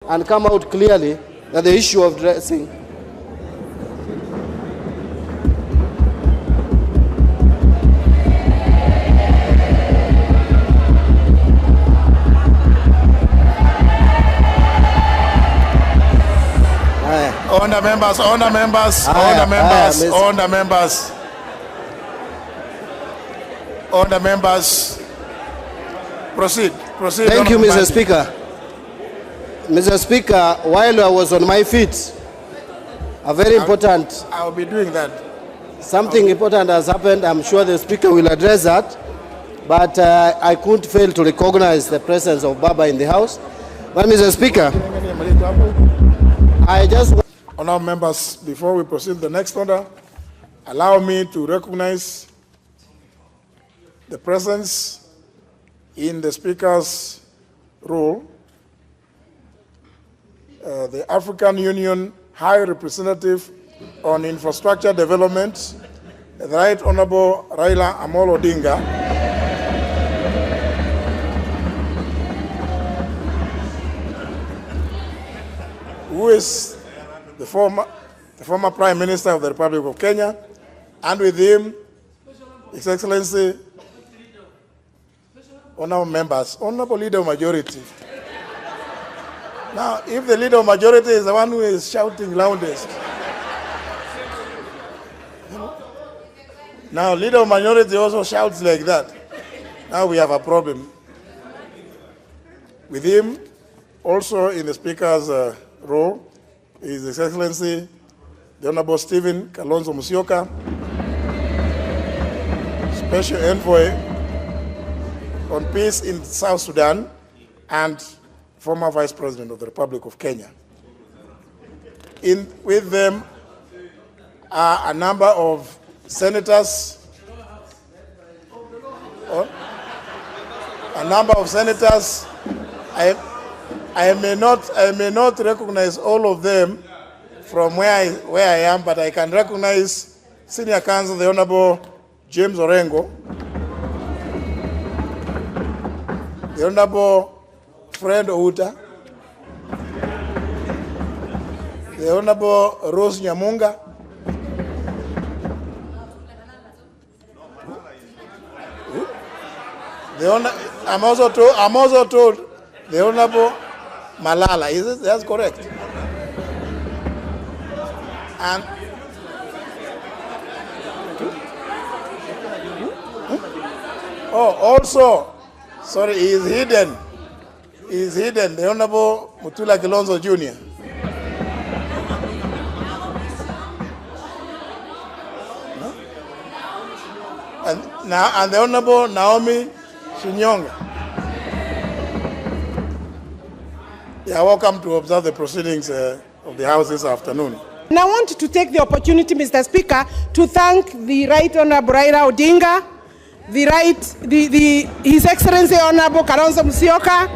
and come out clearly that the issue of dressing. Honour members, proceed. Thank you, Mr. Speaker. Mr. Speaker, while I was on my feet, a very important... I'll be doing that. Something important has happened. I'm sure the Speaker will address that. But I couldn't fail to recognize the presence of Baba in the House. But, Mr. Speaker, I just... Honourable members, before we proceed to the next order, allow me to recognize the presence in the Speaker's role, the African Union High Representative on Infrastructure Development, the Right Honourable Raila Amolo Odinga, who is the former Prime Minister of the Republic of Kenya, and with him, His Excellency, honourable members, honourable Leader of Majority. Now, if the Leader of Majority is the one who is shouting loudest, now Leader of Minority also shouts like that, now we have a problem. With him, also in the Speaker's role, is His Excellency, the Honourable Stephen Kalonzo Musyoka, Special Envoy on Peace in South Sudan, and former Vice President of the Republic of Kenya. With them are a number of senators, I may not recognize all of them from where I am, but I can recognize Senior Counsel, the Honourable James Orengo, the Honourable Fred Outa, the Honourable Rose Nyamunga, I'm also told the Honourable Malala. Is it? That's correct. And also, sorry, he is hidden. The Honourable Mutula Kilonzo Jr. And the Honourable Naomi Shinyonga. You are welcome to observe the proceedings of the House this afternoon. And I want to take the opportunity, Mr. Speaker, to thank the Right Honourable Raila Odinga, His Excellency Honourable Kalonzo Musyoka,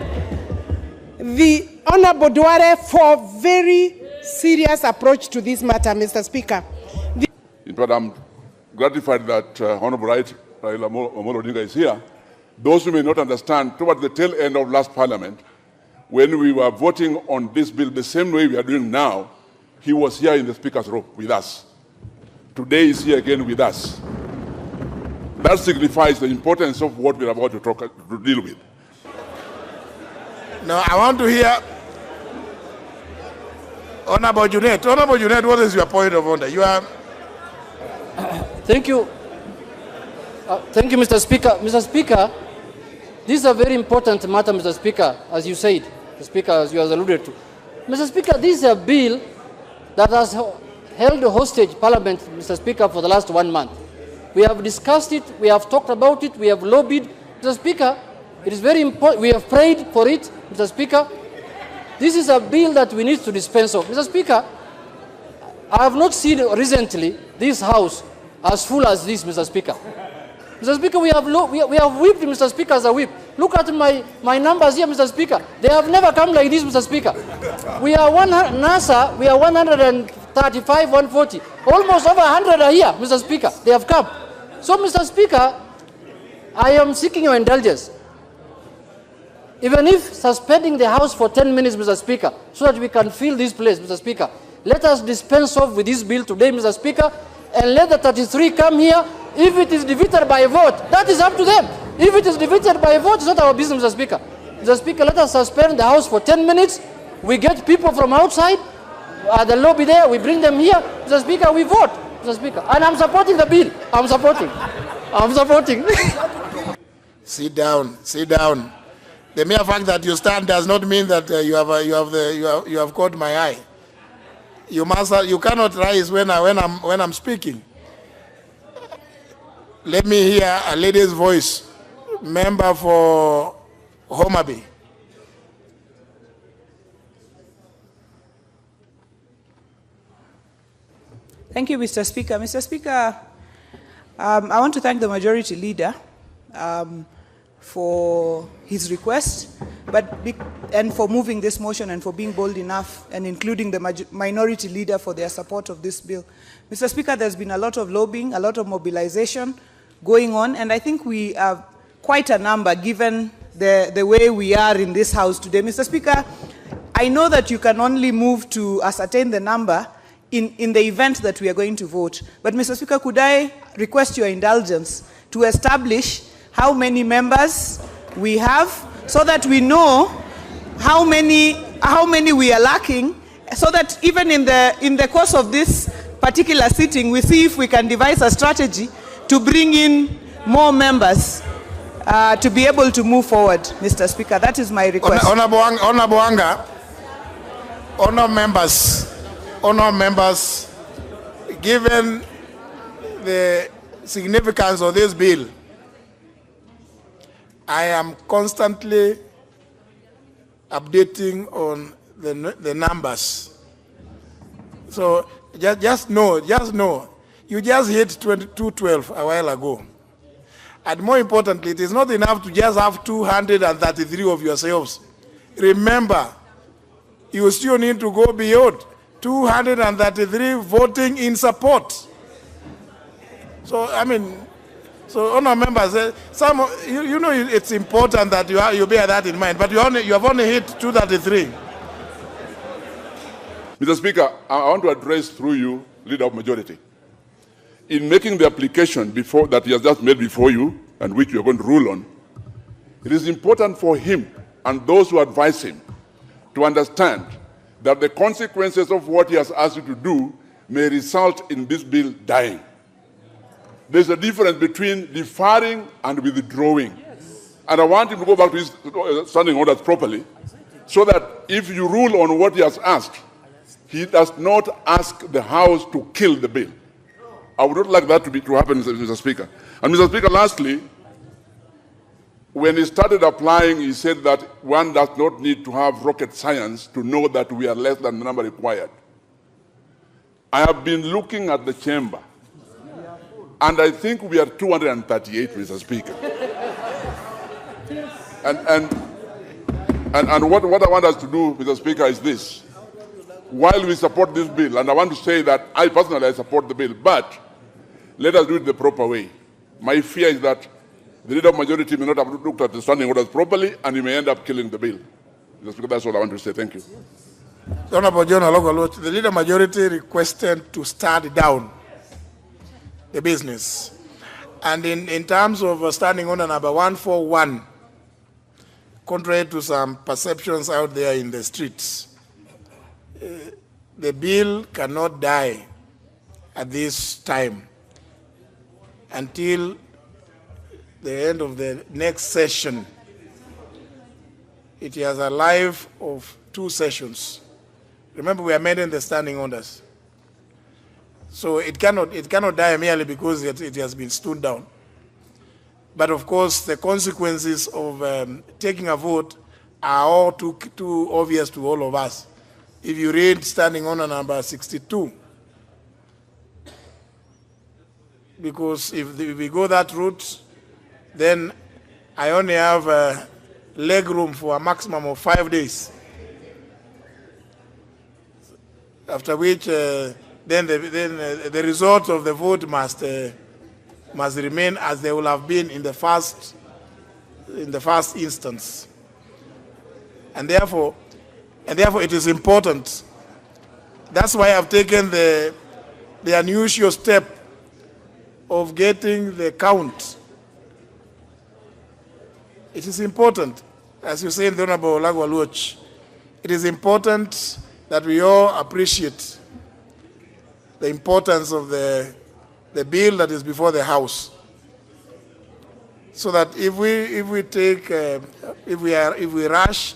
the Honourable Duare for very serious approach to this matter, Mr. Speaker. In fact, I'm gratified that Honourable Raila Amolo Odinga is here. Those who may not understand, towards the tail end of last Parliament, when we were voting on this bill the same way we are doing now, he was here in the Speaker's room with us. Today he's here again with us. That signifies the importance of what we're about to deal with. Now, I want to hear Honourable Junet. Honourable Junet, what is your point of order? You are... Thank you. Thank you, Mr. Speaker. Mr. Speaker, this is a very important matter, Mr. Speaker, as you said, Mr. Speaker, as you have alluded to. Mr. Speaker, this is a bill that has held hostage Parliament, Mr. Speaker, for the last 1 month. We have discussed it, we have talked about it, we have lobbied. Mr. Speaker, it is very important. We have prayed for it, Mr. Speaker. This is a bill that we need to dispense of. Mr. Speaker, I have not seen recently this House as full as this, Mr. Speaker. Mr. Speaker, we have whipped Mr. Speaker as a whip. Look at my numbers here, Mr. Speaker. They have never come like this, Mr. Speaker. We are NASA, we are 135, 140. Almost over 100 are here, Mr. Speaker. They have come. So, Mr. Speaker, I am seeking your indulgence. Even if suspending the House for 10 minutes, Mr. Speaker, so that we can fill this place, Mr. Speaker, let us dispense off with this bill today, Mr. Speaker, and let the 33 come here. If it is defeated by a vote, that is up to them. If it is defeated by a vote, it's not our business, Mr. Speaker. Mr. Speaker, let us suspend the House for 10 minutes. We get people from outside, the lobby there, we bring them here. Mr. Speaker, we vote, Mr. Speaker. And I'm supporting the bill. I'm supporting. Sit down, sit down. The mere fact that you stand does not mean that you have caught my eye. You cannot rise when I'm speaking. Let me hear a lady's voice. Member for Homa Bay. Thank you, Mr. Speaker. Mr. Speaker, I want to thank the Majority Leader for his request, and for moving this motion and for being bold enough and including the Minority Leader for their support of this bill. Mr. Speaker, there's been a lot of lobbying, a lot of mobilization going on, and I think we have quite a number given the way we are in this House today. Mr. Speaker, I know that you can only move to ascertain the number in the event that we are going to vote. But Mr. Speaker, could I request your indulgence to establish how many members we have so that we know how many we are lacking, so that even in the course of this particular sitting, we see if we can devise a strategy to bring in more members to be able to move forward, Mr. Speaker. That is my request. Honourable members, given the significance of this bill, I am constantly updating on the numbers. So just know, you just hit 2212 a while ago. And more importantly, it is not enough to just have 233 of yourselves. Remember, you still need to go beyond 233 voting in support. So, honourable members, you know it's important that you bear that in mind, but you have only hit 233. Mr. Speaker, I want to address through you, Leader of Majority. In making the application that he has just made before you, and which you are going to rule on, it is important for him and those who advise him to understand that the consequences of what he has asked you to do may result in this bill dying. There's a difference between deferring and withdrawing. Yes. And I want him to go back to his standing orders properly, so that if you rule on what he has asked, he does not ask the House to kill the bill. I would not like that to happen, Mr. Speaker. And Mr. Speaker, lastly, when he started applying, he said that one does not need to have rocket science to know that we are less than the number required. I have been looking at the chamber, and I think we are 238, Mr. Speaker. And what I want us to do, Mr. Speaker, is this. While we support this bill, and I want to say that I personally support the bill, but let us do it the proper way. My fear is that the Leader of Majority may not have looked at the standing orders properly, and he may end up killing the bill. Mr. Speaker, that's all I want to say. Thank you. Honourable John Ologolo, the Leader of Majority requested to start down the business. And in terms of standing order number 141, contrary to some perceptions out there in the streets, the bill cannot die at this time until the end of the next session. It has a life of 2 sessions. Remember, we are amending the standing orders. So it cannot die merely because it has been stood down. But of course, the consequences of taking a vote are all too obvious to all of us. If you read standing order number 62, because if we go that route, then I only have leg room for a maximum of 5 days. After which, then the result of the vote must remain as they will have been in the first instance. And therefore it is important. That's why I've taken the unusual step of getting the count. It is important, as you say in the Honorable Lagwaluch, it is important that we all appreciate the importance of the bill that is before the House. So that if we rush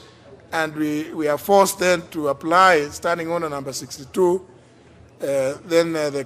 and we are forced then to apply Standing Order number 62, then the